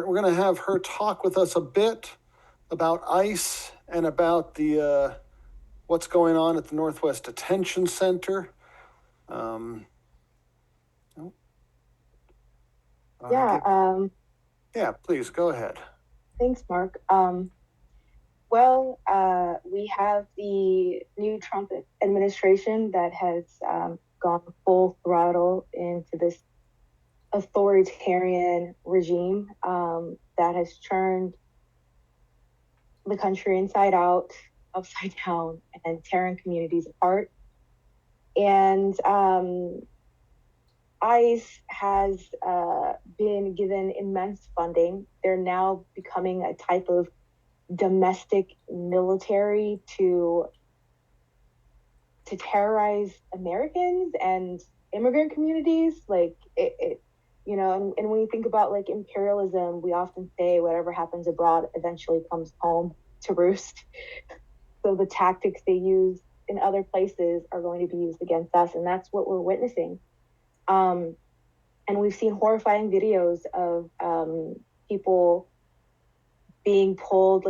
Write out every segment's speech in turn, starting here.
we're going to have her talk with us a bit about ICE and about the what's going on at the Northwest Detention Center. Yeah, please go ahead. Thanks, Mark. We have the new Trump administration that has gone full throttle into this authoritarian regime that has turned the country inside out, upside down, and tearing communities apart. And ICE has been given immense funding. They're now becoming a type of domestic military to terrorize Americans and immigrant communities. And when you think about like imperialism, we often say whatever happens abroad eventually comes home to roost. So the tactics they use in other places are going to be used against us, and that's what we're witnessing. And we've seen horrifying videos of people being pulled,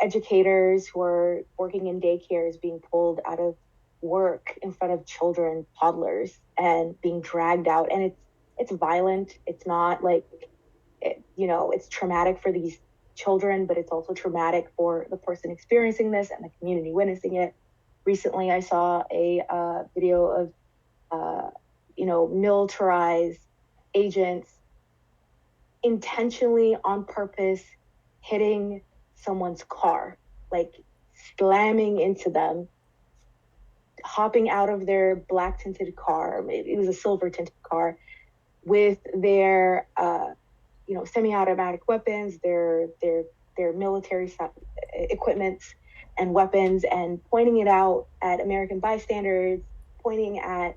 educators who are working in daycares being pulled out of work in front of children, toddlers, and being dragged out. And it's violent. It's not it's traumatic for these children, but it's also traumatic for the person experiencing this and the community witnessing it. Recently, I saw a video of militarized agents intentionally on purpose hitting someone's car, like slamming into them, hopping out of their black tinted car, maybe it was a silver tinted car, with their semi-automatic weapons, their military equipments and weapons, and pointing it out at American bystanders, pointing at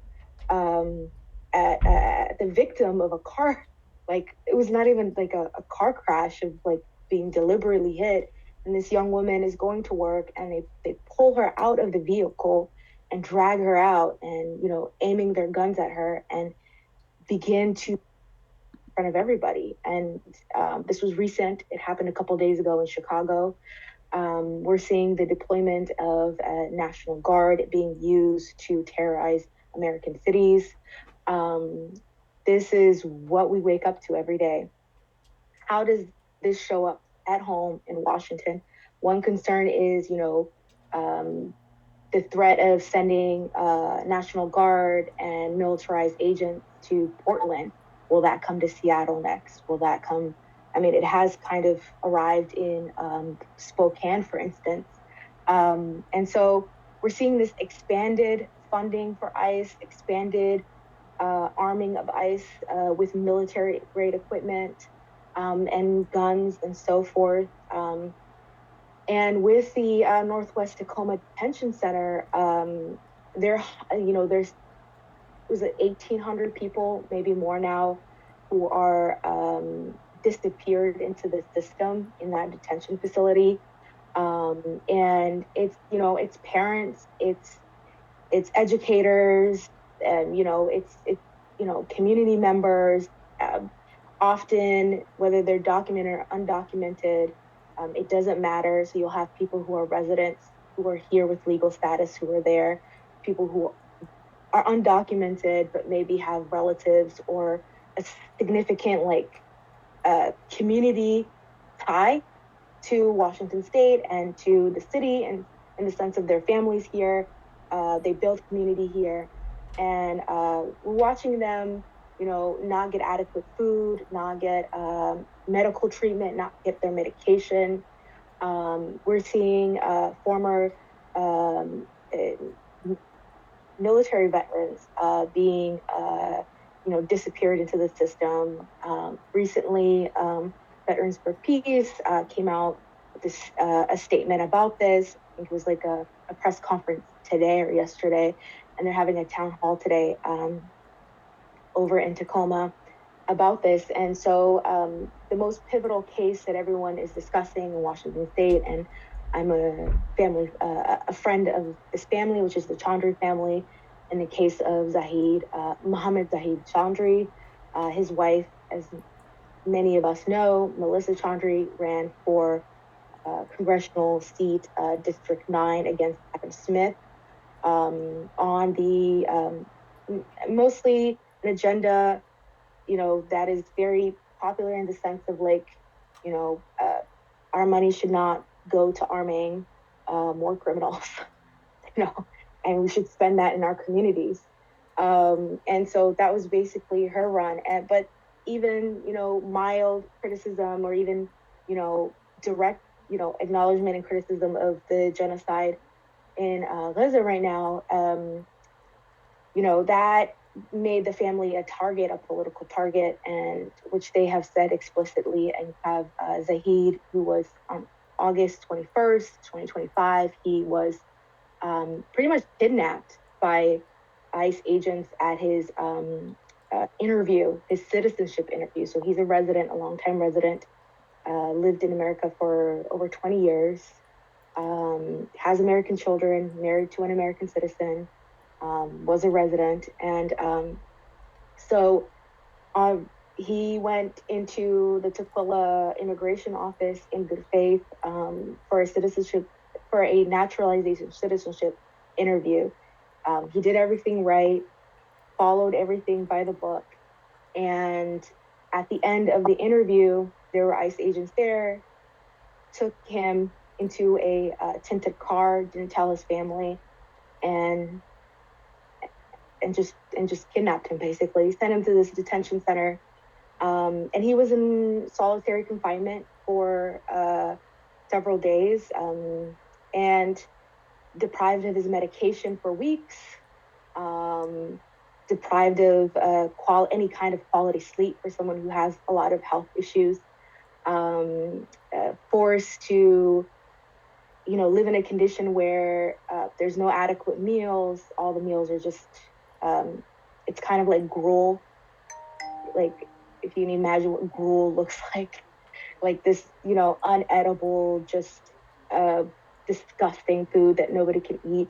the victim of a car. Like, it was not even like a car crash of like being deliberately hit. And this young woman is going to work, and they pull her out of the vehicle and drag her out, and aiming their guns at her, and begin to in front of everybody. And this was recent. It happened a couple of days ago in Chicago. We're seeing the deployment of a National Guard being used to terrorize American cities. This is what we wake up to every day. How does this show up at home in Washington? One concern is, the threat of sending National Guard and militarized agents to Portland. Will that come to Seattle next? Will that come? I mean, it has kind of arrived in Spokane, for instance. And so we're seeing this expanded funding for ICE, expanded arming of ICE with military-grade equipment and guns and so forth. And with the Northwest Tacoma Detention Center, there's 1,800 people, maybe more now, who are disappeared into the system in that detention facility. And it's parents, it's educators, and it's community members. Often, whether they're documented or undocumented, it doesn't matter. So you'll have people who are residents, who are here with legal status, who are there, people who are undocumented but maybe have relatives or a significant community tie to Washington State and to the city, and in the sense of their families here. They build community here, and we're watching them not get adequate food, not get medical treatment, not get their medication. We're seeing former military veterans being disappeared into the system. Recently, Veterans for Peace came out with a statement about this. I think it was like a press conference today or yesterday, and they're having a town hall today over in Tacoma about this. And so the most pivotal case that everyone is discussing in Washington State, and I'm a friend of this family, which is the Chaudhry family, in the case of Zahid Chaudhry. His wife, as many of us know, Melissa Chaudhry ran for congressional seat District 9 against Adam Smith on the mostly an agenda, that is very popular in the sense of like, our money should not go to arming more criminals, and we should spend that in our communities. And so that was basically her run. But even, mild criticism or even, direct, acknowledgement and criticism of the genocide in Gaza right now, that made the family a political target, and which they have said explicitly. And you have Zahid, who was on August 21st, 2025, he was pretty much kidnapped by ICE agents at his interview, his citizenship interview. So he's a longtime resident, lived in America for over 20 years, has American children, married to an American citizen, was a resident. And so he went into the Tukwila immigration office in good faith for a naturalization citizenship interview. He did everything right, followed everything by the book. And at the end of the interview, there were ICE agents there, took him into a tinted car, didn't tell his family, and just kidnapped him, basically. Sent him to this detention center. And he was in solitary confinement for several days, and deprived of his medication for weeks, deprived of any kind of quality sleep for someone who has a lot of health issues, forced to, live in a condition where there's no adequate meals. All the meals are just, it's kind of like gruel. Like, if you can imagine what gruel looks like this, unedible, just disgusting food that nobody can eat.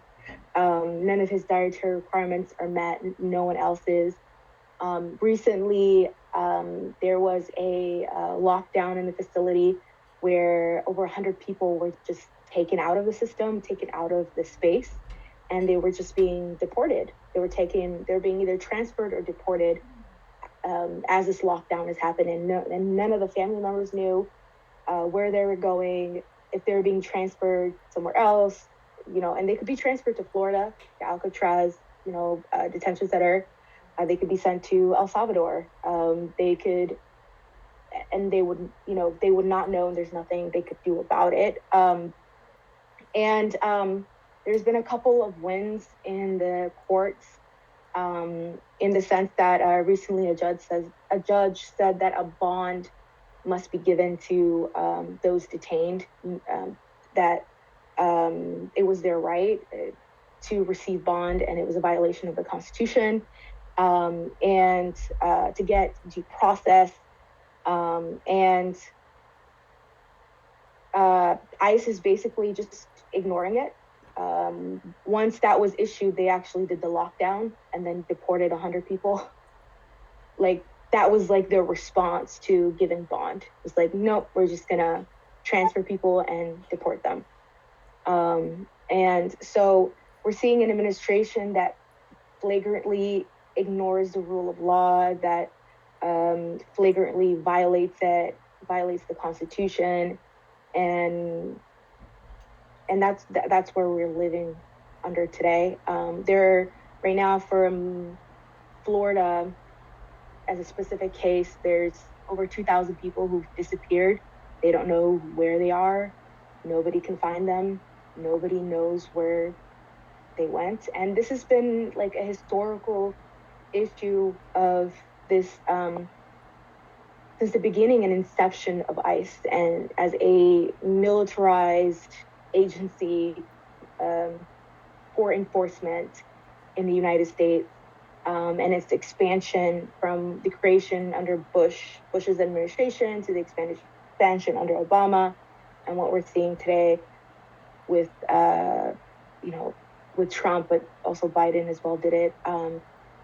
None of his dietary requirements are met. No one else's. Recently, there was a lockdown in the facility where over 100 people were just taken out of the system, taken out of the space, and they were just being deported. They were being either transferred or deported as this lockdown is happening. And none of the family members knew where they were going, if they were being transferred somewhere else, and they could be transferred to Florida, to Alcatraz, detention center. They could be sent to El Salvador. They would not know, and there's nothing they could do about it. And there's been a couple of wins in the courts, in the sense that recently a judge said that a bond must be given to those detained, that it was their right to receive bond, and it was a violation of the Constitution, and to get due process. And ICE is basically just ignoring it. Once that was issued, they actually did the lockdown and then deported 100 people. Like, that was like their response to giving bond. It was like, nope, we're just gonna transfer people and deport them. And so we're seeing an administration that flagrantly ignores the rule of law, that flagrantly violates the Constitution, and that's where we're living under today. There right now, from Florida, as a specific case, there's over 2,000 people who've disappeared. They don't know where they are. Nobody can find them. Nobody knows where they went. And this has been like a historical issue of this since the beginning and inception of ICE, and as a militarized agency for enforcement in the United States, and its expansion from the creation under Bush's administration to the expansion under Obama, and what we're seeing today with with Trump, but also Biden as well did it.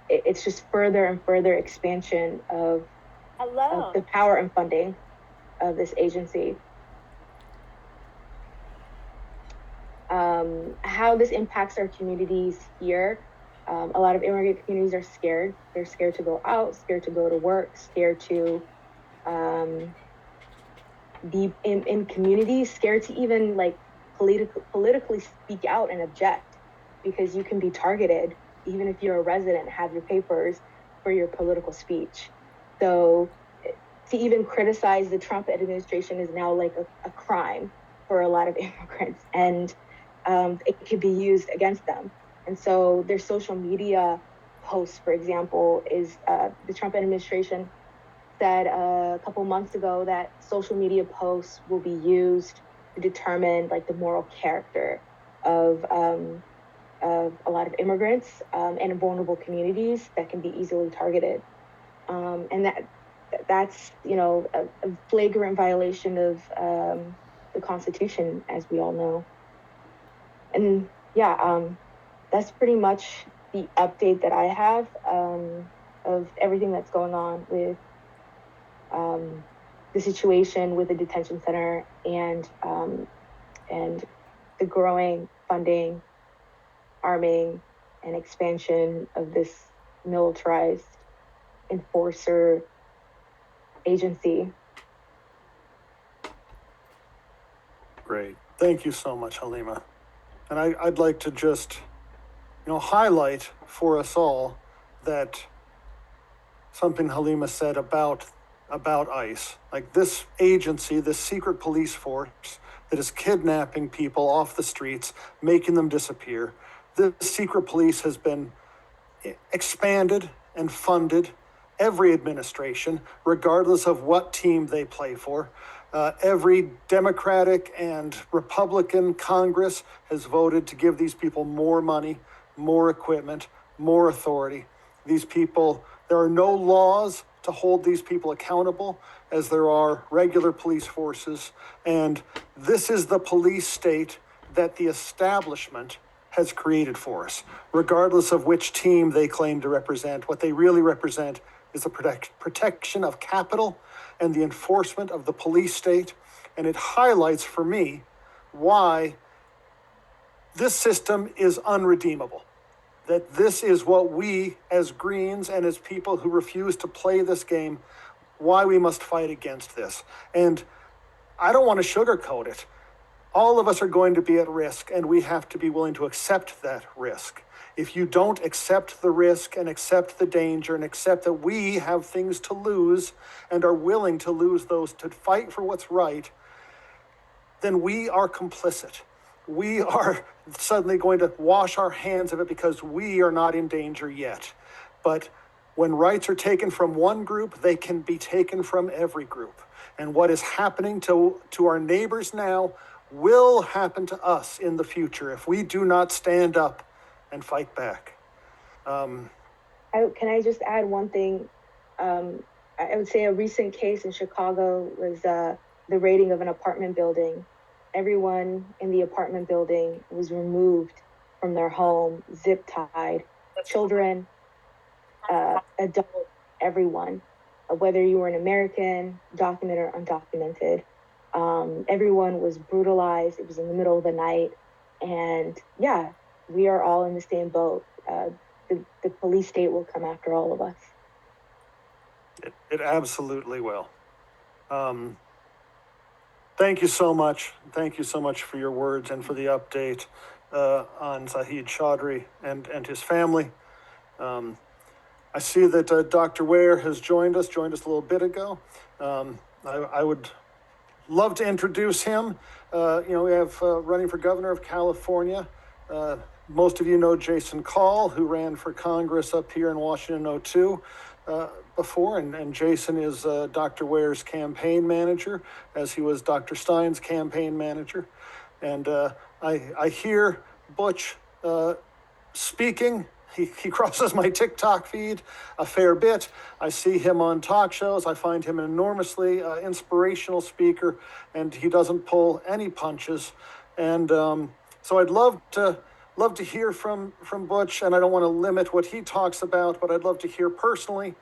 It's just further and further expansion of of the power and funding of this agency. How this impacts our communities here. A lot of immigrant communities are scared. They're scared to go out, scared to go to work, scared to be in communities, scared to even like politically speak out and object, because you can be targeted even if you're a resident, have your papers, for your political speech. So to even criticize the Trump administration is now like a crime for a lot of immigrants, and it could be used against them. And so their social media posts, for example, is the Trump administration said a couple months ago that social media posts will be used to determine like the moral character of a lot of immigrants and vulnerable communities that can be easily targeted. And that's, you know, a flagrant violation of the Constitution, as we all know. And yeah, that's pretty much the update that I have of everything that's going on with the situation with the detention center and the growing funding, arming, and expansion of this militarized enforcer agency. Great. Thank you so much, Halima. And I'd like to just, highlight for us all that something Halima said about ICE. Like this agency, this secret police force that is kidnapping people off the streets, making them disappear. This secret police has been expanded and funded every administration, regardless of what team they play for. Every Democratic and Republican Congress has voted to give these people more money, more equipment, more authority. These people, there are no laws to hold these people accountable as there are regular police forces. And this is the police state that the establishment has created for us. Regardless of which team they claim to represent, what they really represent is the protection of capital and the enforcement of the police state. And it highlights for me why this system is unredeemable. That this is what we as Greens and as people who refuse to play this game, why we must fight against this. And I don't want to sugarcoat it. All of us are going to be at risk, and we have to be willing to accept that risk. If you don't accept the risk and accept the danger and accept that we have things to lose and are willing to lose those to fight for what's right, then we are complicit. We are suddenly going to wash our hands of it because we are not in danger yet. But when rights are taken from one group, they can be taken from every group. And what is happening to our neighbors now will happen to us in the future if we do not stand up and fight back. Can I just add one thing? I would say a recent case in Chicago was the raiding of an apartment building. Everyone in the apartment building was removed from their home, zip tied, children, adults, everyone, whether you were an American, documented or undocumented. Everyone was brutalized. It was in the middle of the night. And yeah, we are all in the same boat. The police state will come after all of us. It absolutely will. Thank you so much. Thank you so much for your words and for the update on Zahid Chaudhry and his family. I see that Dr. Ware has joined us a little bit ago. I would love to introduce him. We have running for governor of California. Most of you know Jason Call, who ran for Congress up here in Washington 02 before, and Jason is Dr. Ware's campaign manager, as he was Dr. Stein's campaign manager. And I hear Butch speaking. He crosses my TikTok feed a fair bit. I see him on talk shows. I find him an enormously inspirational speaker, and he doesn't pull any punches. And so I'd love to hear from Butch, and I don't want to limit what he talks about, but I'd love to hear personally,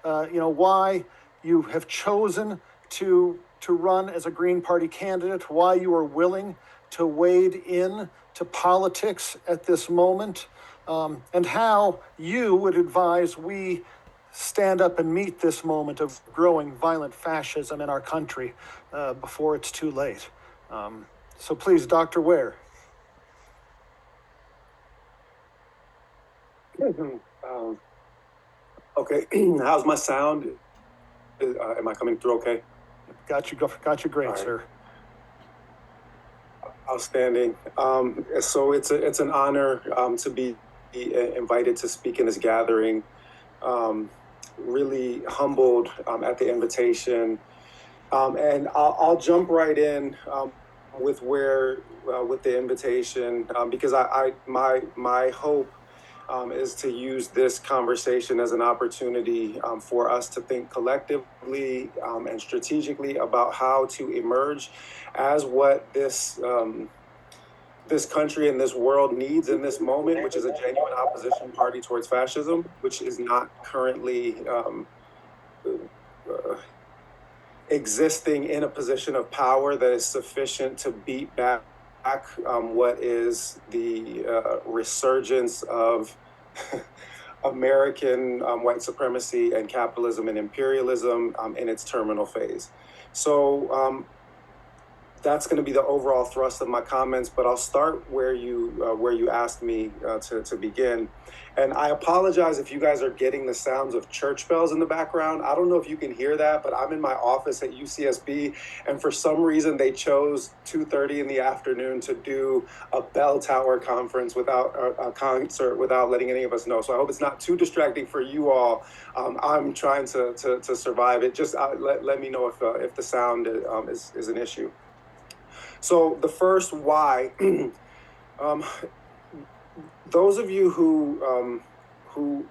why you have chosen to run as a Green Party candidate, why you are willing to wade in to politics at this moment, and how you would advise we stand up and meet this moment of growing violent fascism in our country before it's too late. So please, Dr. Ware. Okay, how's my sound? Am I coming through okay? Got you great, right, sir. Outstanding. So it's an honor to be invited to speak in this gathering. Really humbled at the invitation, and I'll jump right in with the invitation because my hope is to use this conversation as an opportunity for us to think collectively and strategically about how to emerge as what this country and this world needs in this moment, which is a genuine opposition party towards fascism, which is not currently existing in a position of power that is sufficient to beat back what is the resurgence of American white supremacy and capitalism and imperialism in its terminal phase. So that's going to be the overall thrust of my comments, but I'll start where you asked me to begin. And I apologize if you guys are getting the sounds of church bells in the background. I don't know if you can hear that, but I'm in my office at UCSB, and for some reason they chose 2:30 in the afternoon to do a bell tower conference without a concert, without letting any of us know. So I hope it's not too distracting for you all. I'm trying to survive it. Just let me know if the sound is an issue. So the first why, those of you who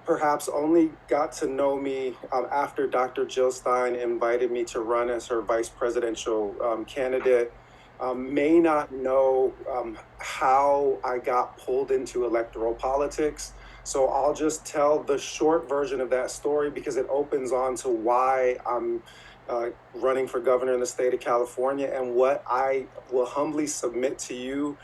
perhaps only got to know me after Dr. Jill Stein invited me to run as her vice presidential candidate may not know how I got pulled into electoral politics. So I'll just tell the short version of that story because it opens on to why I'm running for governor in the state of California, and what I will humbly submit to you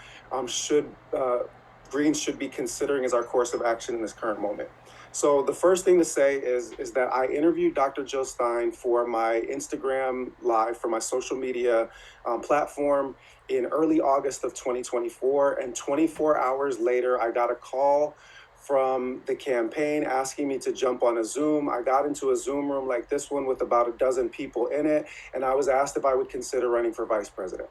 Greens should be considering as our course of action in this current moment. So the first thing to say is that I interviewed Dr. Jill Stein for my Instagram Live, for my social media platform in early August of 2024, and 24 hours later, I got a call from the campaign asking me to jump on a Zoom. I got into a Zoom room like this one with about a dozen people in it, and I was asked if I would consider running for vice president.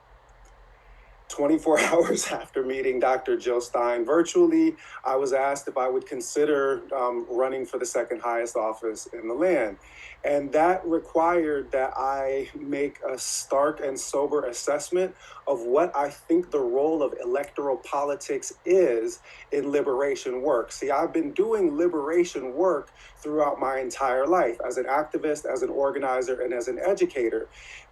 24 hours after meeting Dr. Jill Stein virtually, I was asked if I would consider running for the second highest office in the land. And that required that I make a stark and sober assessment of what I think the role of electoral politics is in liberation work. See, I've been doing liberation work throughout my entire life as an activist, as an organizer, and as an educator.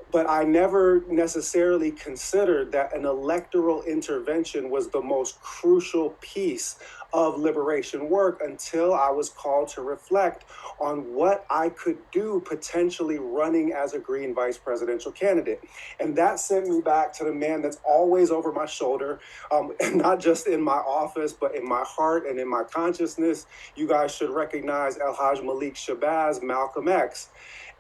But I never necessarily considered that an electoral intervention was the most crucial piece of liberation work until I was called to reflect on what I could do potentially running as a Green vice presidential candidate. And that sent me back to the man that's always over my shoulder, not just in my office, but in my heart and in my consciousness. You guys should recognize El-Haj Malik Shabazz, Malcolm X.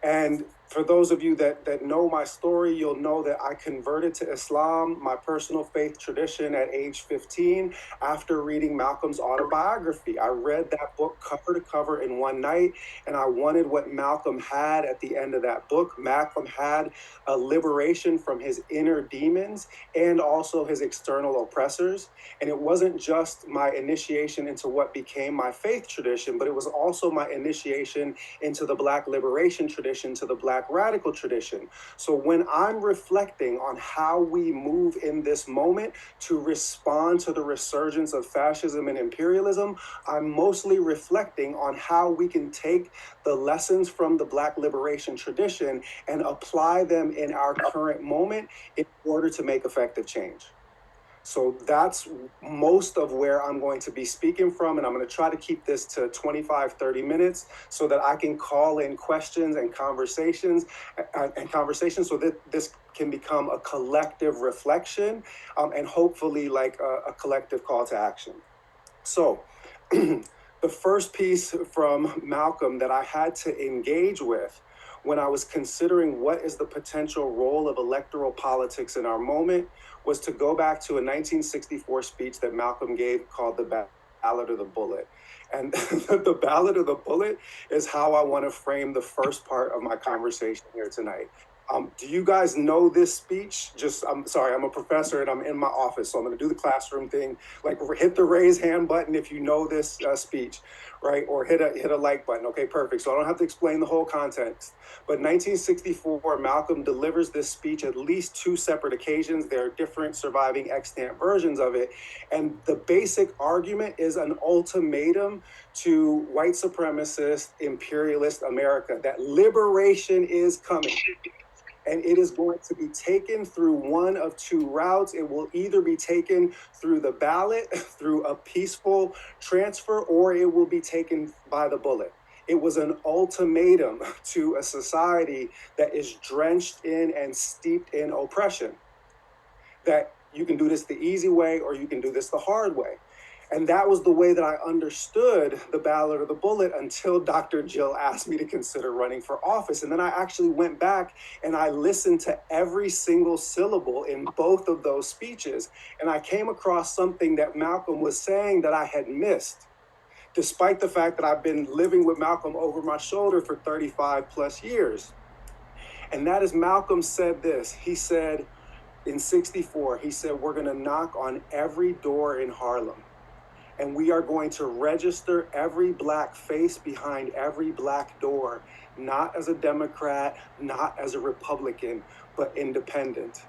And for those of you that know my story, you'll know that I converted to Islam, my personal faith tradition, at age 15 after reading Malcolm's autobiography. I read that book cover to cover in one night, and I wanted what Malcolm had at the end of that book. Malcolm had a liberation from his inner demons and also his external oppressors. And it wasn't just my initiation into what became my faith tradition, but it was also my initiation into the Black liberation tradition, to the Black radical tradition. So when I'm reflecting on how we move in this moment to respond to the resurgence of fascism and imperialism, I'm mostly reflecting on how we can take the lessons from the Black liberation tradition and apply them in our current moment in order to make effective change. So that's most of where I'm going to be speaking from, and I'm going to try to keep this to 25, 30 minutes so that I can call in questions and conversations so that this can become a collective reflection, and hopefully like a collective call to action. So the first piece from Malcolm that I had to engage with when I was considering what is the potential role of electoral politics in our moment was to go back to a 1964 speech that Malcolm gave called the Ballad of the Bullet. And the Ballad of the Bullet is how I want to frame the first part of my conversation here tonight. Do you guys know this speech? I'm sorry, I'm a professor and I'm in my office, so I'm going to do the classroom thing. Like, hit the raise hand button if you know this speech, right? Or hit a like button. Okay, perfect. So I don't have to explain the whole context. But 1964, Malcolm delivers this speech at least two separate occasions. There are different surviving extant versions of it. And the basic argument is an ultimatum to white supremacist, imperialist America that liberation is coming. And it is going to be taken through one of two routes. It will either be taken through the ballot, through a peaceful transfer, or it will be taken by the bullet. It was an ultimatum to a society that is drenched in and steeped in oppression, that you can do this the easy way or you can do this the hard way. And that was the way that I understood the Ballad of the Bullet until Dr. Jill asked me to consider running for office. And then I actually went back and I listened to every single syllable in both of those speeches. And I came across something that Malcolm was saying that I had missed, despite the fact that I've been living with Malcolm over my shoulder for 35 plus years. And that is, Malcolm said this. He said in 64, he said, we're going to knock on every door in Harlem. And we are going to register every black face behind every black door, not as a Democrat, not as a Republican, but independent.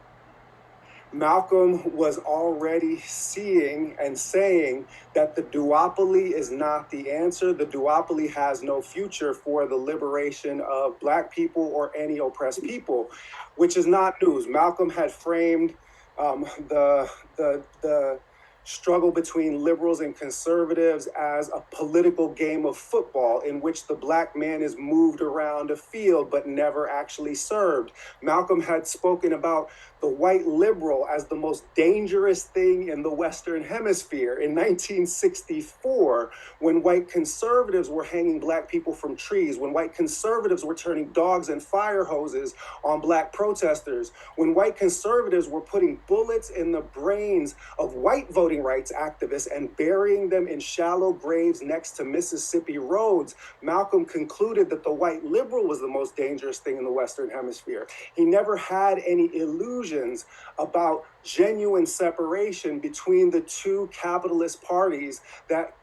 Malcolm was already seeing and saying that the duopoly is not the answer. The duopoly has no future for the liberation of black people or any oppressed people, which is not news. Malcolm had framed the struggle between liberals and conservatives as a political game of football in which the black man is moved around a field but never actually served. Malcolm had spoken about the white liberal as the most dangerous thing in the Western Hemisphere in 1964, when white conservatives were hanging black people from trees, when white conservatives were turning dogs and fire hoses on black protesters, when white conservatives were putting bullets in the brains of white voting rights activists and burying them in shallow graves next to Mississippi roads. Malcolm concluded that the white liberal was the most dangerous thing in the Western Hemisphere. He never had any illusions about genuine separation between the two capitalist parties that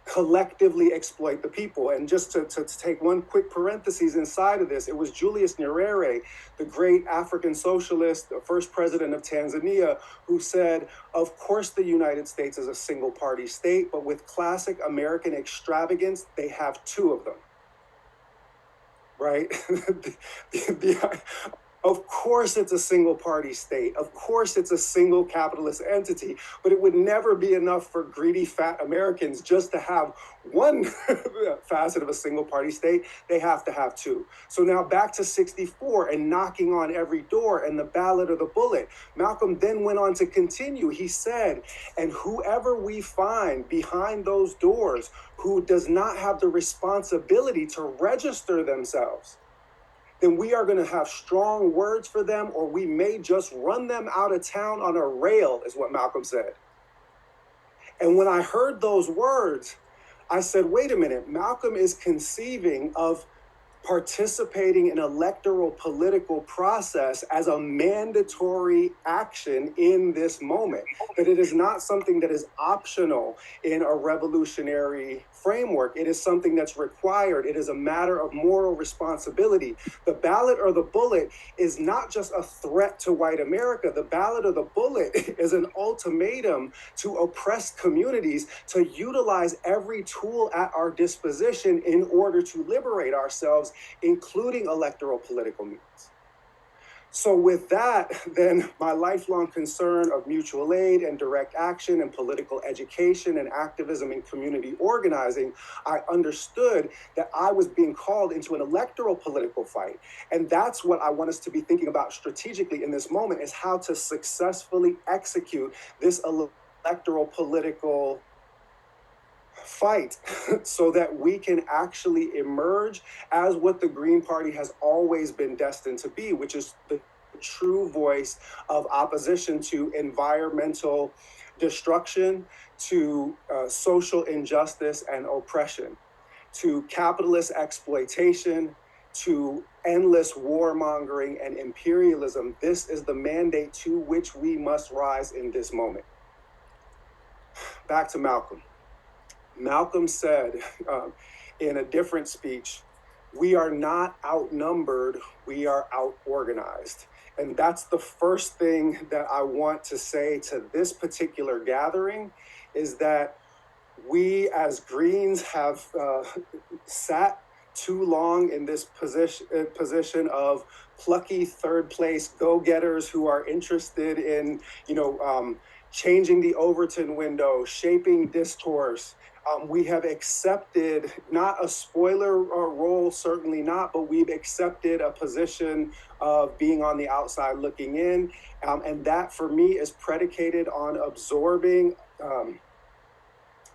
collectively exploit the people. And just to take one quick parenthesis inside of this, it was Julius Nyerere, the great African socialist, the first president of Tanzania, who said, of course the United States is a single party state, but with classic American extravagance, they have two of them. Right? Of course it's a single party state. Of course it's a single capitalist entity, but it would never be enough for greedy fat Americans just to have one facet of a single party state. They have to have two. So now back to 64 and knocking on every door and the Ballad of the Bullet. Malcolm then went on to continue. He said, and whoever we find behind those doors who does not have the responsibility to register themselves, then we are going to have strong words for them, or we may just run them out of town on a rail, is what Malcolm said. And when I heard those words, I said, wait a minute, Malcolm is conceiving of participating in electoral political process as a mandatory action in this moment, that it is not something that is optional in a revolutionary framework. It is something that's required. It is a matter of moral responsibility. The ballot or the bullet is not just a threat to white America. The ballot or the bullet is an ultimatum to oppressed communities to utilize every tool at our disposition in order to liberate ourselves, including electoral political means. So with that, then my lifelong concern of mutual aid and direct action and political education and activism and community organizing, I understood that I was being called into an electoral political fight. And that's what I want us to be thinking about strategically in this moment, is how to successfully execute this electoral political fight so that we can actually emerge as what the Green Party has always been destined to be, which is the true voice of opposition to environmental destruction, to social injustice and oppression, to capitalist exploitation, to endless warmongering and imperialism. This is the mandate to which we must rise in this moment. Back to Malcolm. Malcolm said in a different speech, we are not outnumbered, we are out-organized. And that's the first thing that I want to say to this particular gathering, is that we as Greens have sat too long in this position of plucky third place go-getters who are interested in, changing the Overton window, shaping discourse. We have accepted not a spoiler role, certainly not, but we've accepted a position of being on the outside looking in. And that for me is predicated on absorbing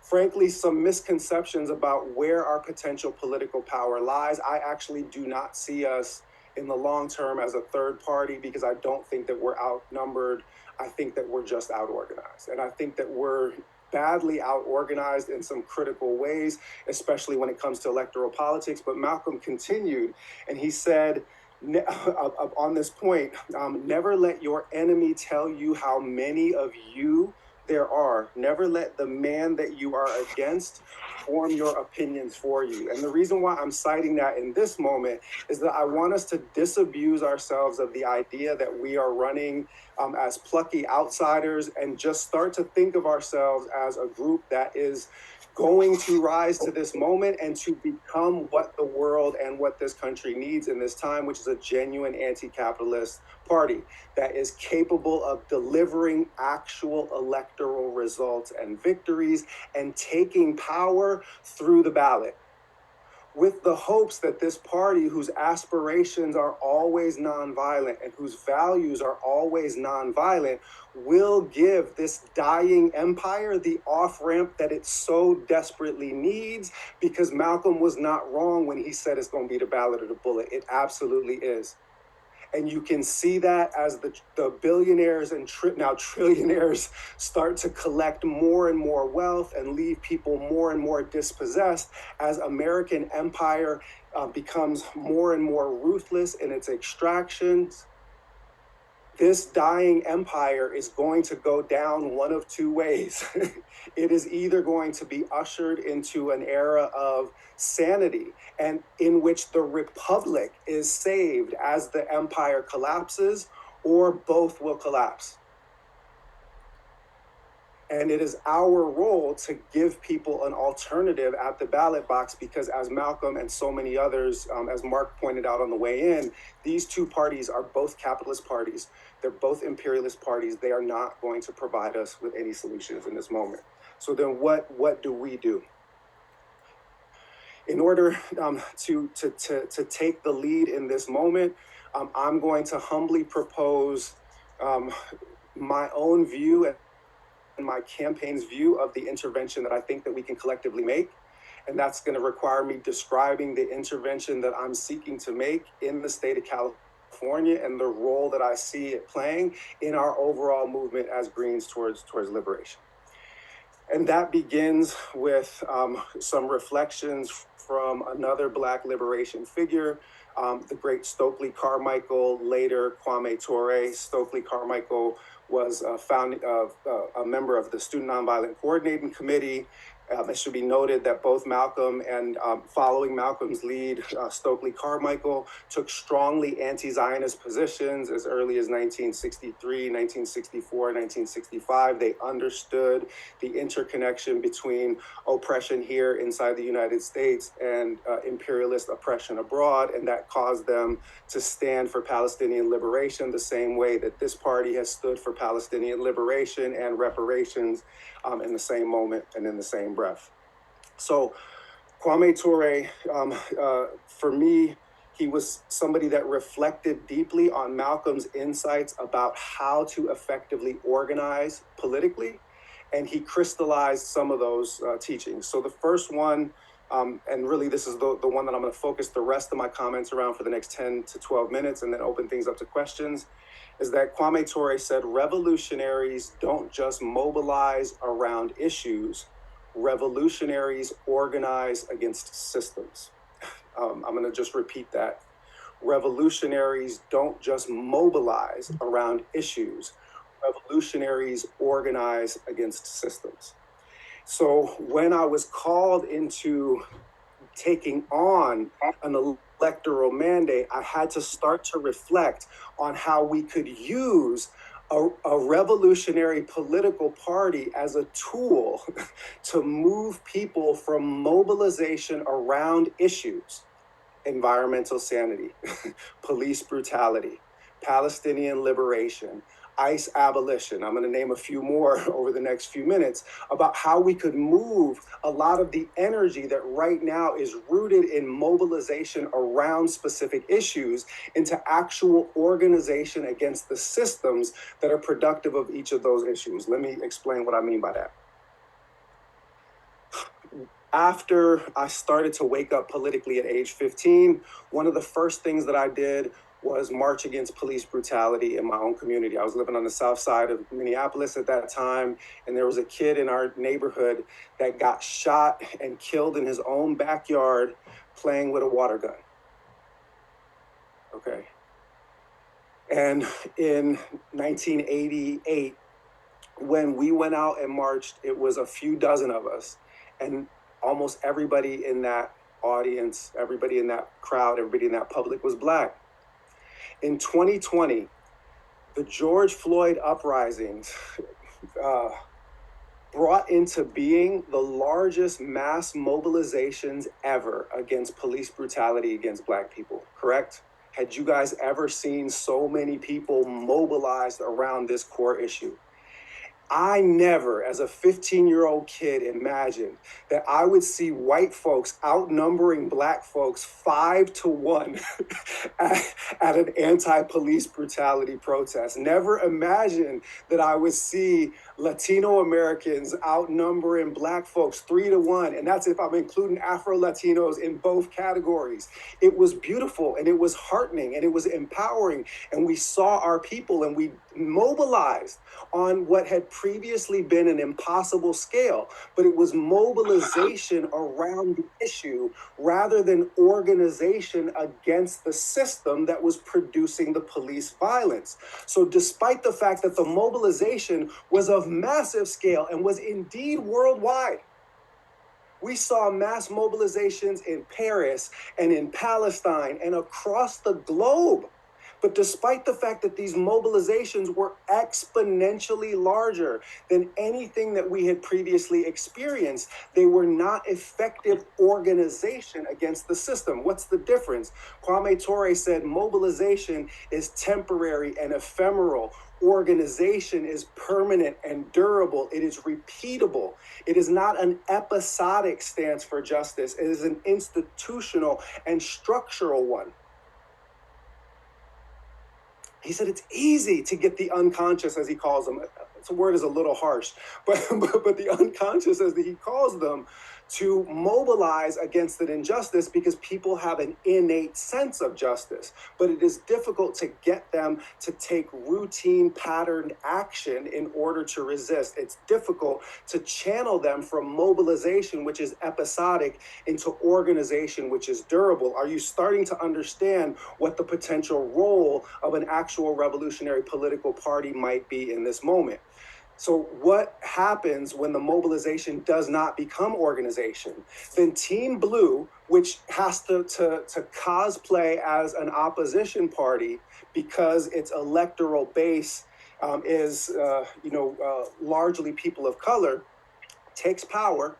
frankly, some misconceptions about where our potential political power lies. I actually do not see us in the long term as a third party, because I don't think that we're outnumbered. I think that we're just out organized. And I think that we're badly out organized in some critical ways, especially when it comes to electoral politics. But Malcolm continued and he said, on this point, never let your enemy tell you how many of you there are. Never let the man that you are against form your opinions for you. And the reason why I'm citing that in this moment is that I want us to disabuse ourselves of the idea that we are running as plucky outsiders, and just start to think of ourselves as a group that is going to rise to this moment and to become what the world and what this country needs in this time, which is a genuine anti-capitalist party that is capable of delivering actual electoral results and victories and taking power through the ballot, with the hopes that this party, whose aspirations are always nonviolent and whose values are always nonviolent, will give this dying empire the off-ramp that it so desperately needs, because Malcolm was not wrong when he said it's going to be the ballot or the bullet. It absolutely is. And you can see that as the billionaires and now trillionaires start to collect more and more wealth and leave people more and more dispossessed, as American empire becomes more and more ruthless in its extractions. This dying empire is going to go down one of two ways. It is either going to be ushered into an era of sanity, and in which the republic is saved as the empire collapses, or both will collapse. And it is our role to give people an alternative at the ballot box, because as Malcolm and so many others, as Marc pointed out on the way in, these two parties are both capitalist parties. They're both imperialist parties. They are not going to provide us with any solutions in this moment. So then what do we do? In order to take the lead in this moment, I'm going to humbly propose my own view and my campaign's view of the intervention that I think that we can collectively make. And that's going to require me describing the intervention that I'm seeking to make in the state of California and the role that I see it playing in our overall movement as Greens towards liberation. And that begins with some reflections from another Black liberation figure, the great Stokely Carmichael, later Kwame Ture. Stokely Carmichael was a member of the Student Nonviolent Coordinating Committee, It should be noted that both Malcolm and following Malcolm's lead, Stokely Carmichael took strongly anti-Zionist positions as early as 1963, 1964, 1965. They understood the interconnection between oppression here inside the United States and imperialist oppression abroad, and that caused them to stand for Palestinian liberation the same way that this party has stood for Palestinian liberation and reparations in the same moment and in the same breath. So Kwame Ture, for me, he was somebody that reflected deeply on Malcolm's insights about how to effectively organize politically, and he crystallized some of those teachings. So the first one, and really this is the one that I'm going to focus the rest of my comments around for the next 10 to 12 minutes and then open things up to questions, is that Kwame Ture said revolutionaries don't just mobilize around issues, revolutionaries organize against systems. I'm going to just repeat that. Revolutionaries don't just mobilize around issues, revolutionaries organize against systems. So when I was called into taking on an electoral mandate, I had to start to reflect on how we could use a revolutionary political party as a tool to move people from mobilization around issues, environmental sanity, police brutality, Palestinian liberation, ICE abolition. I'm going to name a few more over the next few minutes about how we could move a lot of the energy that right now is rooted in mobilization around specific issues into actual organization against the systems that are productive of each of those issues. Let me explain what I mean by that. After I started to wake up politically at age 15, one of the first things that I did was march against police brutality in my own community. I was living on the south side of Minneapolis at that time, and there was a kid in our neighborhood that got shot and killed in his own backyard playing with a water gun. Okay. And in 1988, when we went out and marched, it was a few dozen of us, and almost everybody in that audience, everybody in that crowd, everybody in that public was Black. In 2020, the George Floyd uprisings brought into being the largest mass mobilizations ever against police brutality against Black people, correct? Had you guys ever seen so many people mobilized around this core issue? I never, as a 15-year-old kid, imagined that I would see white folks outnumbering Black folks 5-1 at an anti-police brutality protest. Never imagined that I would see Latino Americans outnumbering Black folks 3-1. And that's if I'm including Afro-Latinos in both categories. It was beautiful and it was heartening and it was empowering. And we saw our people and we mobilized on what had previously been an impossible scale, but it was mobilization around the issue rather than organization against the system that was producing the police violence. So despite the fact that the mobilization was of massive scale and was indeed worldwide, we saw mass mobilizations in Paris and in Palestine and across the globe. But despite the fact that these mobilizations were exponentially larger than anything that we had previously experienced, they were not effective organization against the system. What's the difference? Kwame Ture said mobilization is temporary and ephemeral. Organization is permanent and durable. It is repeatable. It is not an episodic stance for justice. It is an institutional and structural one. He said it's easy to get the unconscious, as he calls them. The word is a little harsh, but the unconscious, as he calls them, to mobilize against an injustice because people have an innate sense of justice. But it is difficult to get them to take routine patterned action in order to resist. It's difficult to channel them from mobilization, which is episodic, into organization, which is durable. Are you starting to understand what the potential role of an actual revolutionary political party might be in this moment? So what happens when the mobilization does not become organization? Then Team Blue, which has to cosplay as an opposition party because its electoral base is, largely people of color, takes power,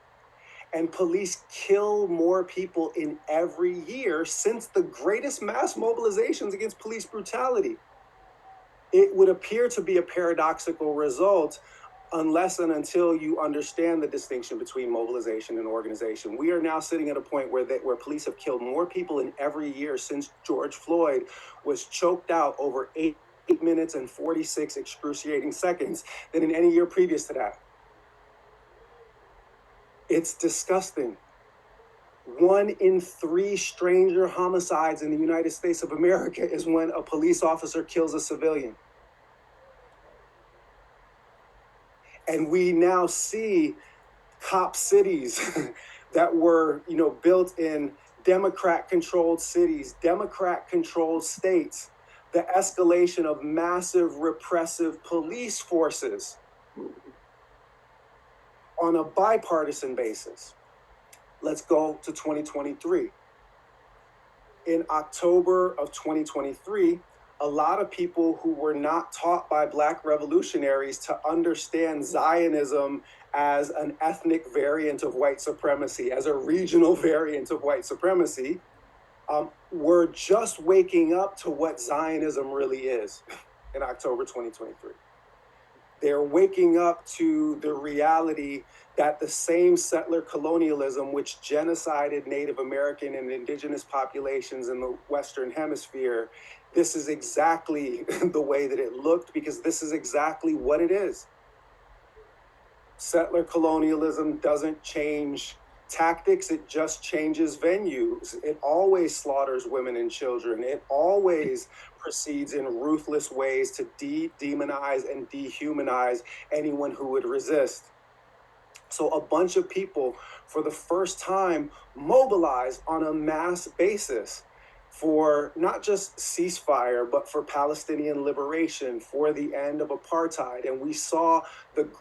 and police kill more people in every year since the greatest mass mobilizations against police brutality. It would appear to be a paradoxical result unless and until you understand the distinction between mobilization and organization. We are now sitting at a point where police have killed more people in every year since George Floyd was choked out over 8 minutes and 46 excruciating seconds than in any year previous to that. It's disgusting. 1 in 3 stranger homicides in the United States of America is when a police officer kills a civilian. And we now see cop cities that were, built in Democrat-controlled cities, Democrat-controlled states, the escalation of massive repressive police forces on a bipartisan basis. Let's go to 2023. In October of 2023, a lot of people who were not taught by Black revolutionaries to understand Zionism as an ethnic variant of white supremacy, as a regional variant of white supremacy, were just waking up to what Zionism really is in October 2023. They're waking up to the reality that the same settler colonialism, which genocided Native American and indigenous populations in the Western Hemisphere, this is exactly the way that it looked, because this is exactly what it is. Settler colonialism doesn't change tactics, it just changes venues. It always slaughters women and children. It always proceeds in ruthless ways to demonize and dehumanize anyone who would resist. So a bunch of people, for the first time, mobilized on a mass basis for not just ceasefire, but for Palestinian liberation, for the end of apartheid. And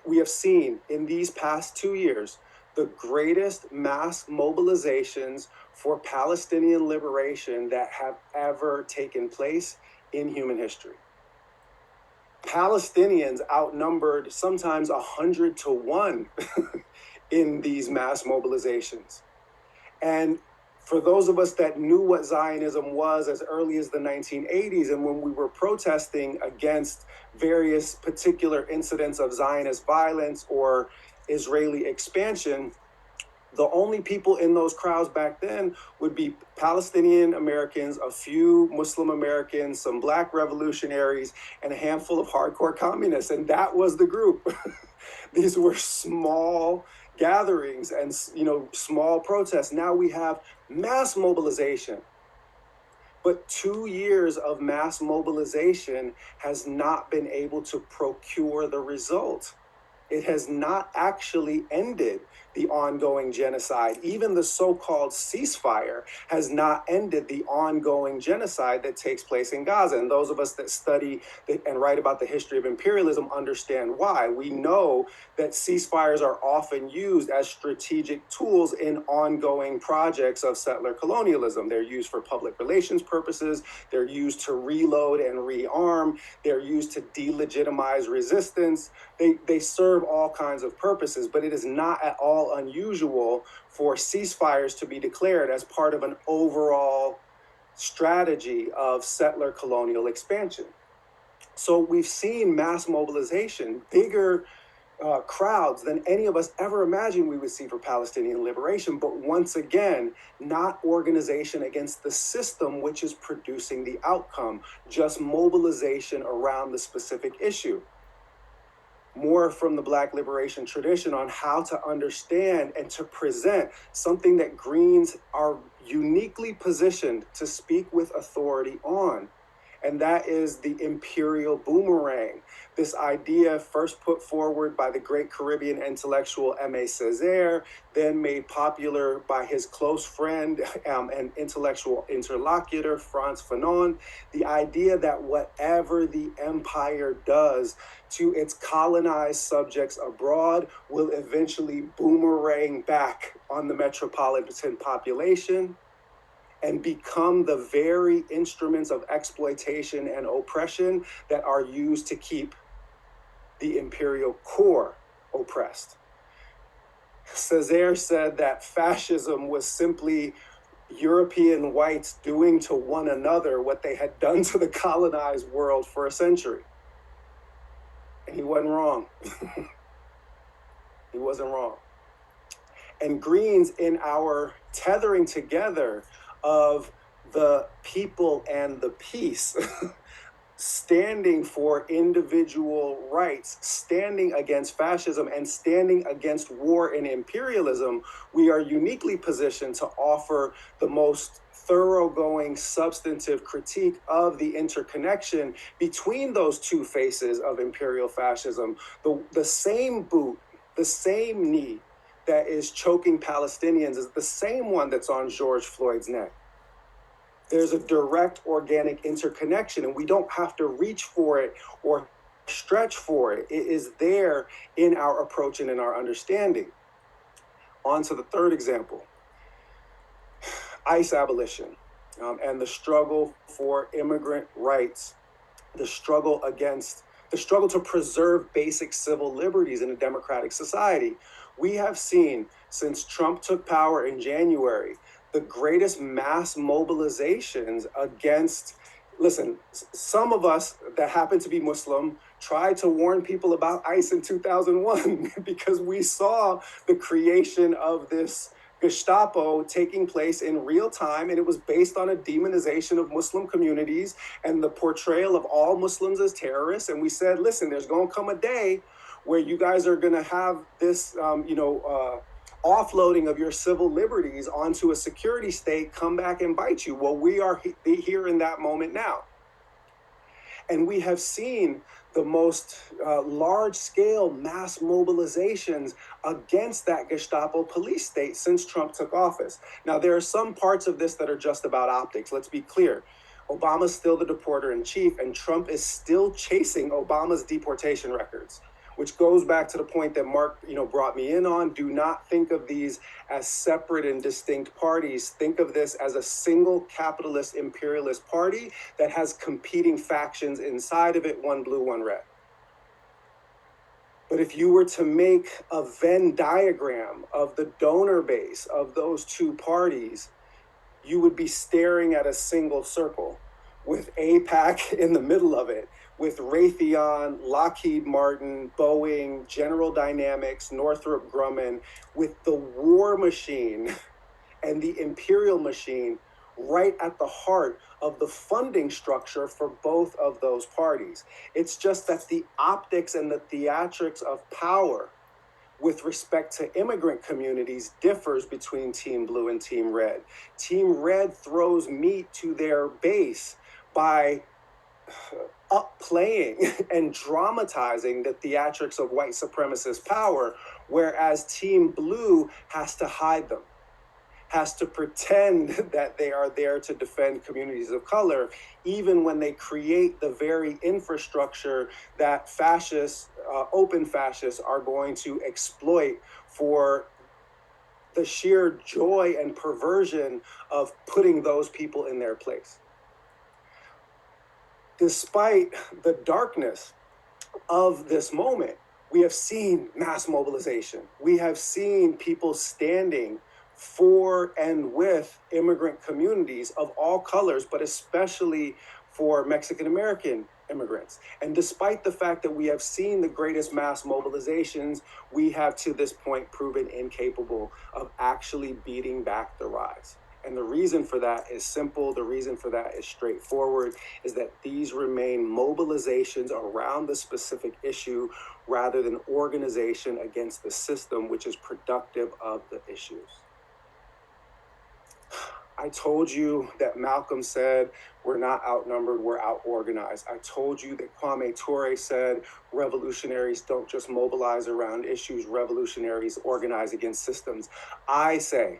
we have seen in these past 2 years the greatest mass mobilizations for Palestinian liberation that have ever taken place in human history. Palestinians outnumbered sometimes 100-1 in these mass mobilizations. And for those of us that knew what Zionism was as early as the 1980s, and when we were protesting against various particular incidents of Zionist violence or Israeli expansion, the only people in those crowds back then would be Palestinian Americans, a few Muslim Americans, some Black revolutionaries, and a handful of hardcore communists. And that was the group. These were small gatherings and, small protests. Now we have mass mobilization. But 2 years of mass mobilization has not been able to procure the result. It has not actually ended the ongoing genocide. Even the so-called ceasefire has not ended the ongoing genocide that takes place in Gaza. And those of us that study and write about the history of imperialism understand why. We know that ceasefires are often used as strategic tools in ongoing projects of settler colonialism. They're used for public relations purposes. They're used to reload and rearm. They're used to delegitimize resistance. They serve all kinds of purposes, but it is not at all unusual for ceasefires to be declared as part of an overall strategy of settler colonial expansion. So we've seen mass mobilization, bigger crowds than any of us ever imagined we would see for Palestinian liberation, but once again, not organization against the system which is producing the outcome, just mobilization around the specific issue. More from the Black liberation tradition on how to understand and to present something that Greens are uniquely positioned to speak with authority on. and that is the imperial boomerang. This idea first put forward by the great Caribbean intellectual Aimé Césaire, then made popular by his close friend and intellectual interlocutor, Frantz Fanon, the idea that whatever the empire does to its colonized subjects abroad will eventually boomerang back on the metropolitan population and become the very instruments of exploitation and oppression that are used to keep the imperial core oppressed. Césaire said that fascism was simply European whites doing to one another what they had done to the colonized world for a century. And he wasn't wrong. He wasn't wrong. And Greens, in our tethering together of the people and the peace, standing for individual rights, standing against fascism, and standing against war and imperialism, we are uniquely positioned to offer the most thoroughgoing, substantive critique of the interconnection between those two faces of imperial fascism. The same boot, the same knee that is choking Palestinians is the same one that's on George Floyd's neck. There's a direct organic interconnection, and we don't have to reach for it or stretch for it. It is there in our approach and in our understanding. On to the third example, ICE abolition and the struggle for immigrant rights, the struggle to preserve basic civil liberties in a democratic society. We have seen since Trump took power in January the greatest mass mobilizations against, listen, some of us that happen to be Muslim tried to warn people about ICE in 2001 because we saw the creation of this Gestapo taking place in real time, and it was based on a demonization of Muslim communities and the portrayal of all Muslims as terrorists. And we said, listen, there's going to come a day where you guys are going to have this, offloading of your civil liberties onto a security state come back and bite you. Well, we are here in that moment now. And we have seen the most large-scale mass mobilizations against that Gestapo police state since Trump took office. Now, there are some parts of this that are just about optics. Let's be clear. Obama's still the deporter-in-chief, and Trump is still chasing Obama's deportation records, which goes back to the point that Marc, brought me in on. Do not think of these as separate and distinct parties. Think of this as a single capitalist imperialist party that has competing factions inside of it, one blue, one red. But if you were to make a Venn diagram of the donor base of those two parties, you would be staring at a single circle with AIPAC in the middle of it, with Raytheon, Lockheed Martin, Boeing, General Dynamics, Northrop Grumman, with the war machine and the imperial machine right at the heart of the funding structure for both of those parties. It's just that the optics and the theatrics of power with respect to immigrant communities differs between Team Blue and Team Red. Team Red throws meat to their base by upplaying and dramatizing the theatrics of white supremacist power, whereas Team Blue has to hide them, has to pretend that they are there to defend communities of color, even when they create the very infrastructure that fascists, open fascists, are going to exploit for the sheer joy and perversion of putting those people in their place. Despite the darkness of this moment, we have seen mass mobilization. We have seen people standing for and with immigrant communities of all colors, but especially for Mexican American immigrants. And despite the fact that we have seen the greatest mass mobilizations, we have to this point proven incapable of actually beating back the rise. And the reason for that is simple. The reason for that is straightforward, is that these remain mobilizations around the specific issue rather than organization against the system, which is productive of the issues. I told you that Malcolm said, we're not outnumbered, we're out-organized. I told you that Kwame Ture said, revolutionaries don't just mobilize around issues, revolutionaries organize against systems. I say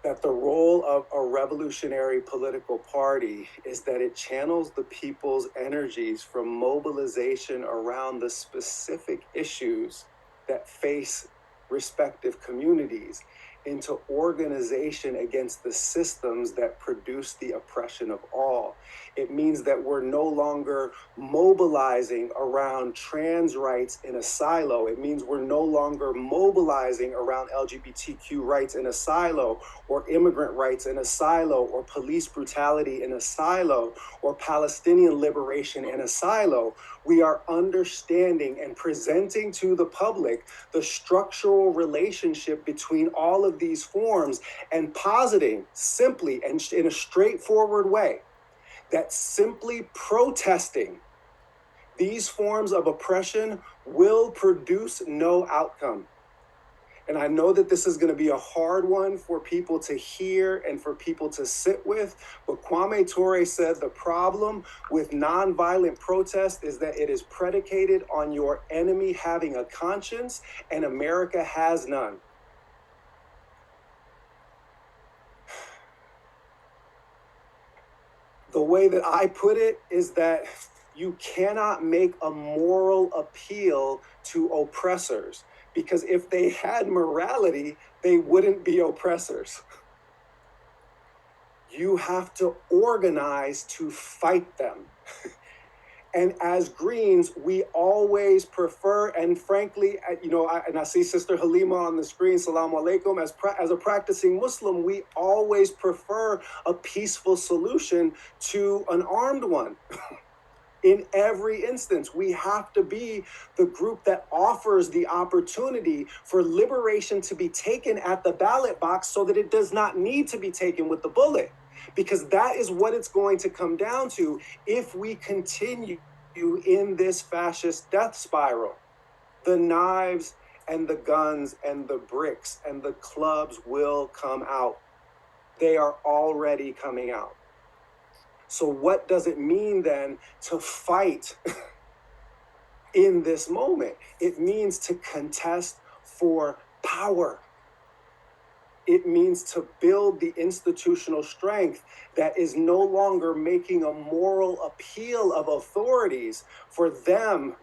that the role of a revolutionary political party is that it channels the people's energies from mobilization around the specific issues that face respective communities into organization against the systems that produce the oppression of all. It means that we're no longer mobilizing around trans rights in a silo. It means we're no longer mobilizing around LGBTQ rights in a silo, or immigrant rights in a silo, or police brutality in a silo, or Palestinian liberation in a silo. We are understanding and presenting to the public the structural relationship between all of these forms, and positing simply and in a straightforward way that simply protesting these forms of oppression will produce no outcome. And I know that this is going to be a hard one for people to hear and for people to sit with, but Kwame Ture said the problem with nonviolent protest is that it is predicated on your enemy having a conscience, and America has none. The way that I put it is that you cannot make a moral appeal to oppressors, because if they had morality, they wouldn't be oppressors. You have to organize to fight them. And as Greens, we always prefer, and frankly, I see Sister Halima on the screen, Salaam Alaikum, as a practicing Muslim, we always prefer a peaceful solution to an armed one. In every instance, we have to be the group that offers the opportunity for liberation to be taken at the ballot box so that it does not need to be taken with the bullet. Because that is what it's going to come down to if we continue in this fascist death spiral. The knives and the guns and the bricks and the clubs will come out. They are already coming out. So what does it mean then to fight in this moment? It means to contest for power. It means to build the institutional strength that is no longer making a moral appeal of authorities for them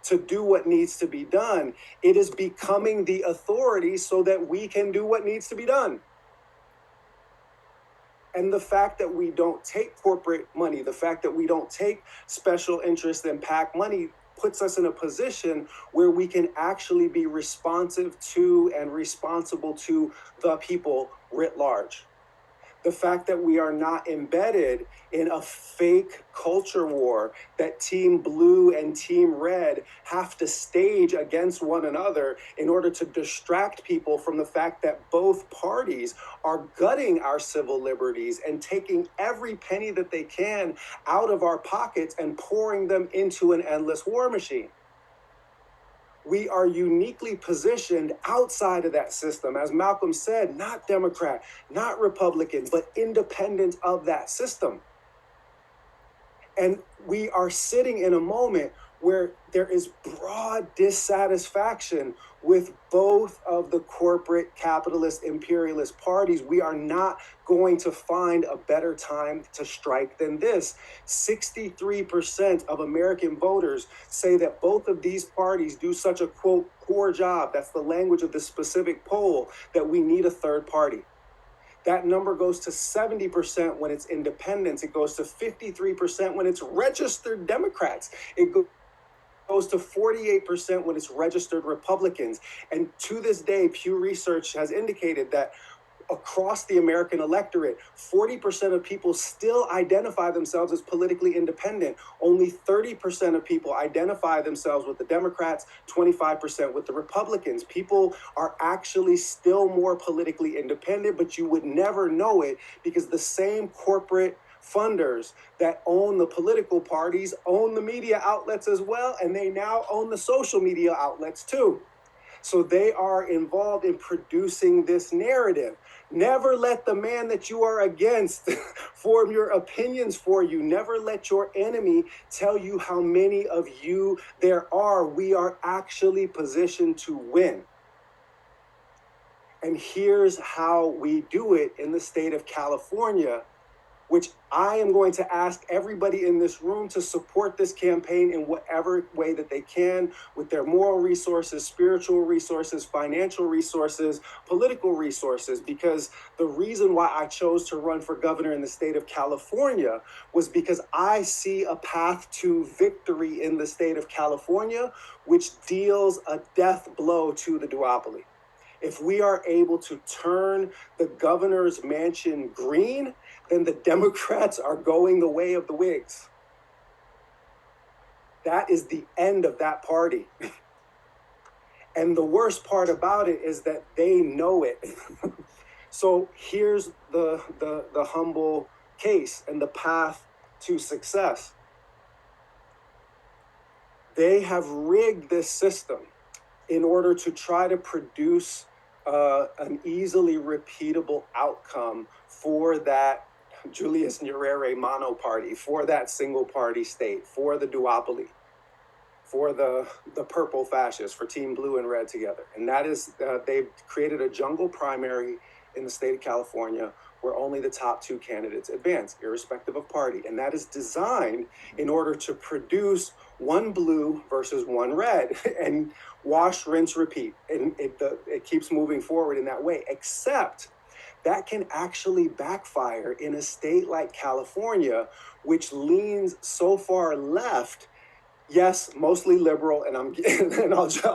to do what needs to be done. It is becoming the authority so that we can do what needs to be done. And the fact that we don't take corporate money, the fact that we don't take special interest and PAC money puts us in a position where we can actually be responsive to and responsible to the people writ large. The fact that we are not embedded in a fake culture war that Team Blue and Team Red have to stage against one another in order to distract people from the fact that both parties are gutting our civil liberties and taking every penny that they can out of our pockets and pouring them into an endless war machine. We are uniquely positioned outside of that system, as Malcolm said, not Democrat, not Republican, but independent of that system. And we are sitting in a moment where there is broad dissatisfaction with both of the corporate capitalist imperialist parties. We are not going to find a better time to strike than this. 63% of American voters say that both of these parties do such a, quote, poor job, that's the language of this specific poll, that we need a third party. That number goes to 70% when it's independents. It goes to 53% when it's registered Democrats. It goes to 48% when it's registered Republicans. And to this day, Pew Research has indicated that across the American electorate, 40% of people still identify themselves as politically independent. Only 30% of people identify themselves with the Democrats, 25% with the Republicans. People are actually still more politically independent, but you would never know it because the same corporate funders that own the political parties own the media outlets as well, and they now own the social media outlets too. So they are involved in producing this narrative. Never let the man that you are against form your opinions for you. Never let your enemy tell you how many of you there are. We are actually positioned to win. And here's how we do it in the state of California, which I am going to ask everybody in this room to support this campaign in whatever way that they can, with their moral resources, spiritual resources, financial resources, political resources, because the reason why I chose to run for governor in the state of California was because I see a path to victory in the state of California, which deals a death blow to the duopoly. If we are able to turn the governor's mansion green, then the Democrats are going the way of the Whigs. That is the end of that party. And the worst part about it is that they know it. So here's the humble case and the path to success. They have rigged this system in order to try to produce an easily repeatable outcome for that Julius Nyerere monoparty, for that single party state, for the duopoly, for the purple fascists, for Team Blue and Red together. And that is, they've created a jungle primary in the state of California where only the top two candidates advance, irrespective of party. And that is designed in order to produce one blue versus one red and wash, rinse, repeat. And it keeps moving forward in that way, except that can actually backfire in a state like California, which leans so far left. Yes, mostly liberal, and I'll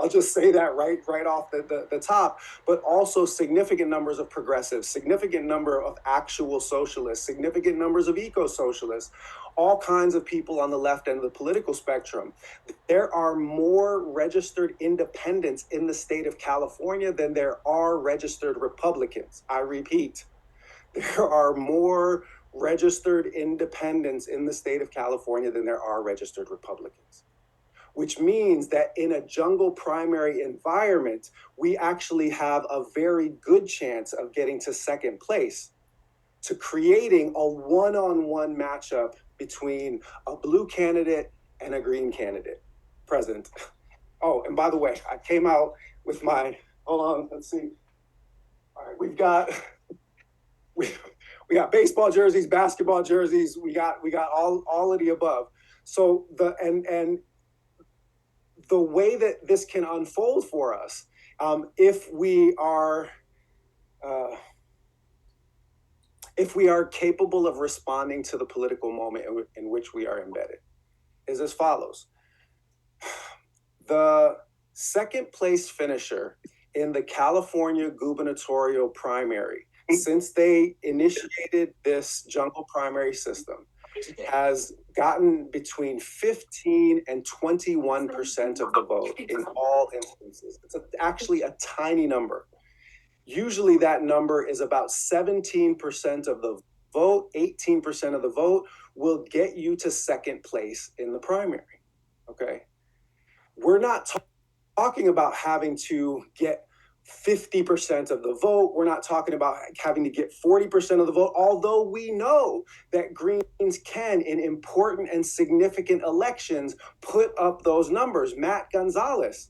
just say that right off the top, but also significant numbers of progressives, significant number of actual socialists, significant numbers of eco-socialists, all kinds of people on the left end of the political spectrum. There are more registered independents in the state of California than there are registered Republicans. I repeat, there are more registered independents in the state of California than there are registered Republicans, which means that in a jungle primary environment, we actually have a very good chance of getting to second place, to creating a one-on-one matchup between a blue candidate and a green candidate president. Oh, and by the way, I came out with my, hold on, let's see. All right, we got baseball jerseys, basketball jerseys. We got all of the above. So and the way that this can unfold for us, if we are capable of responding to the political moment in which we are embedded, is as follows. The second place finisher in the California gubernatorial primary, since they initiated this jungle primary system, has gotten between 15 and 21% of the vote in all instances. It's actually a tiny number. Usually that number is about 17% of the vote, 18% of the vote will get you to second place in the primary, okay? We're not talking about having to get 50% of the vote. We're not talking about having to get 40% of the vote, although we know that Greens can, in important and significant elections, put up those numbers. Matt Gonzalez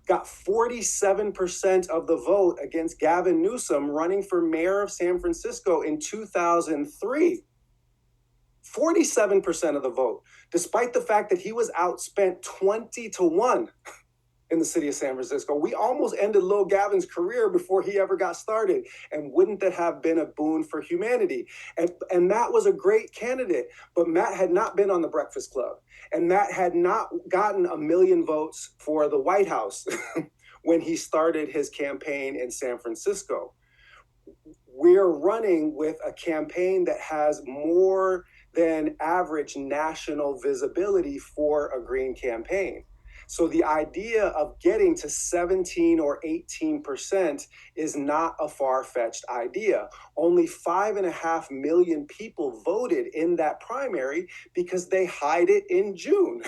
got 47% of the vote against Gavin Newsom running for mayor of San Francisco in 2003. 47% of the vote, despite the fact that he was outspent 20-1 in the city of San Francisco. We almost ended Lil Gavin's career before he ever got started. And wouldn't that have been a boon for humanity? And Matt was a great candidate, but Matt had not been on the Breakfast Club. And Matt had not gotten 1 million votes for the White House when he started his campaign in San Francisco. We're running with a campaign that has more than average national visibility for a green campaign. So the idea of getting to 17 or 18% is not a far-fetched idea. Only 5.5 million people voted in that primary because they hide it in June,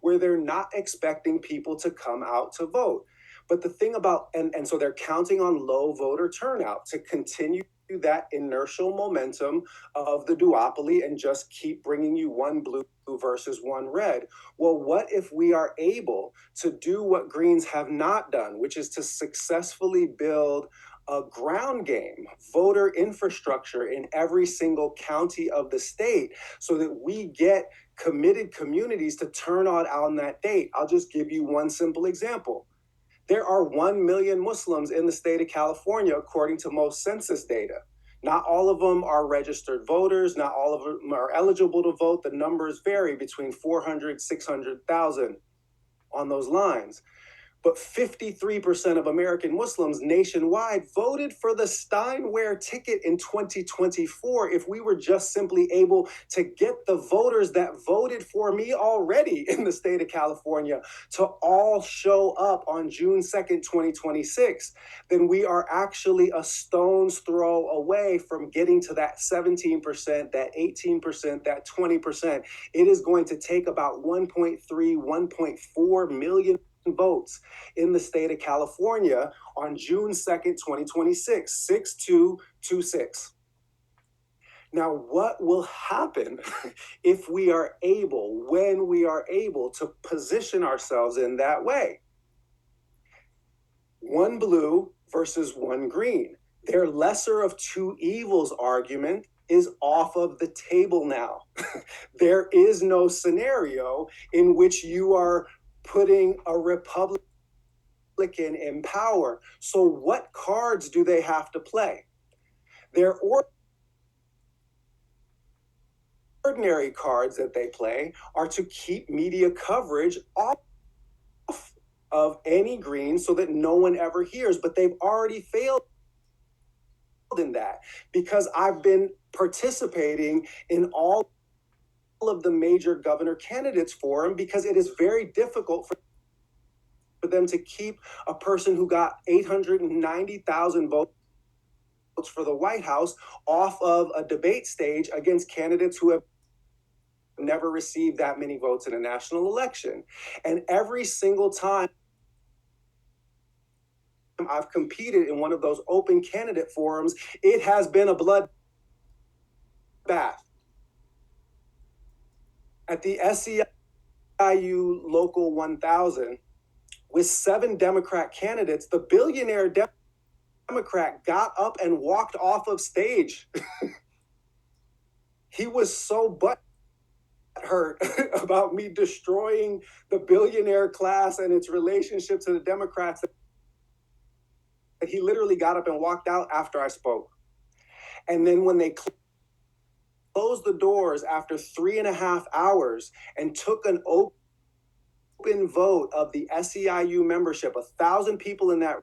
where they're not expecting people to come out to vote. But the thing about, and so they're counting on low voter turnout to continue that inertial momentum of the duopoly and just keep bringing you one blue versus one red. Well, what if we are able to do what Greens have not done, which is to successfully build a ground game, voter infrastructure in every single county of the state so that we get committed communities to turn on that date? I'll just give you one simple example. There are 1 million Muslims in the state of California, according to most census data. Not all of them are registered voters. Not all of them are eligible to vote. The numbers vary between 400, 600,000 on those lines. But 53% of American Muslims nationwide voted for the Steinway ticket in 2024. If we were just simply able to get the voters that voted for me already in the state of California to all show up on June 2nd, 2026, then we are actually a stone's throw away from getting to that 17%, that 18%, that 20%. It is going to take about 1.3, 1.4 million votes in the state of California on June 2nd, 2026, 6226. Now, what will happen if we are able, when we are able to position ourselves in that way? One blue versus one green. Their lesser of two evils argument is off of the table now. There is no scenario in which you are putting a Republican in power. So what cards do they have to play? Their ordinary cards that they play are to keep media coverage off of any green so that no one ever hears, but they've already failed in that because I've been participating in all of the major governor candidates forum because it is very difficult for them to keep a person who got 890,000 votes for the White House off of a debate stage against candidates who have never received that many votes in a national election. And every single time I've competed in one of those open candidate forums, it has been a bloodbath. At the SEIU Local 1000, with 7 Democrat candidates, the billionaire Democrat got up and walked off of stage. He was so butthurt about me destroying the billionaire class and its relationship to the Democrats that he literally got up and walked out after I spoke. And then when they closed the doors after 3.5 hours and took an open vote of the SEIU membership, 1,000 people in that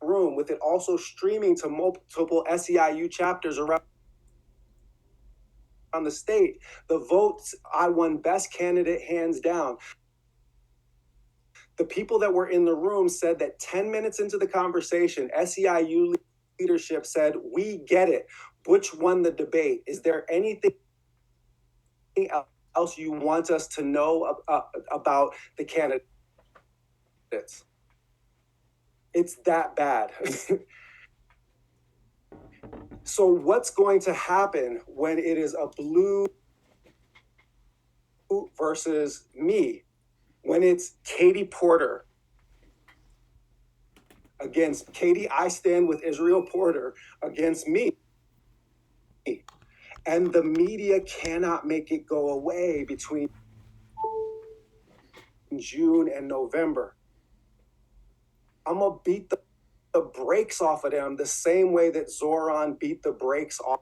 room, with it also streaming to multiple SEIU chapters around the state, the votes, I won best candidate hands down. The people that were in the room said that 10 minutes into the conversation, SEIU leadership said, "We get it. Butch won the debate. Is there anything else you want us to know about the candidates?" It's that bad. So what's going to happen when it is a blue versus me? When it's Katie Porter against Katie, I stand with Israel Porter against me. And the media cannot make it go away between June and November. I'm going to beat the brakes off of them the same way that Zoran beat the brakes off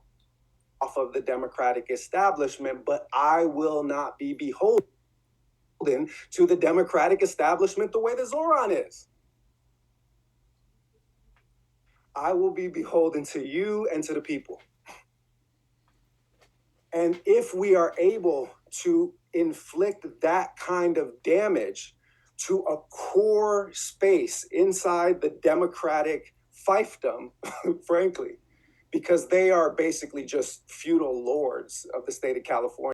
of the Democratic establishment, but I will not be beholden to the Democratic establishment the way that Zoran is. I will be beholden to you and to the people. And if we are able to inflict that kind of damage to a core space inside the Democratic fiefdom, frankly, because they are basically just feudal lords of the state of California.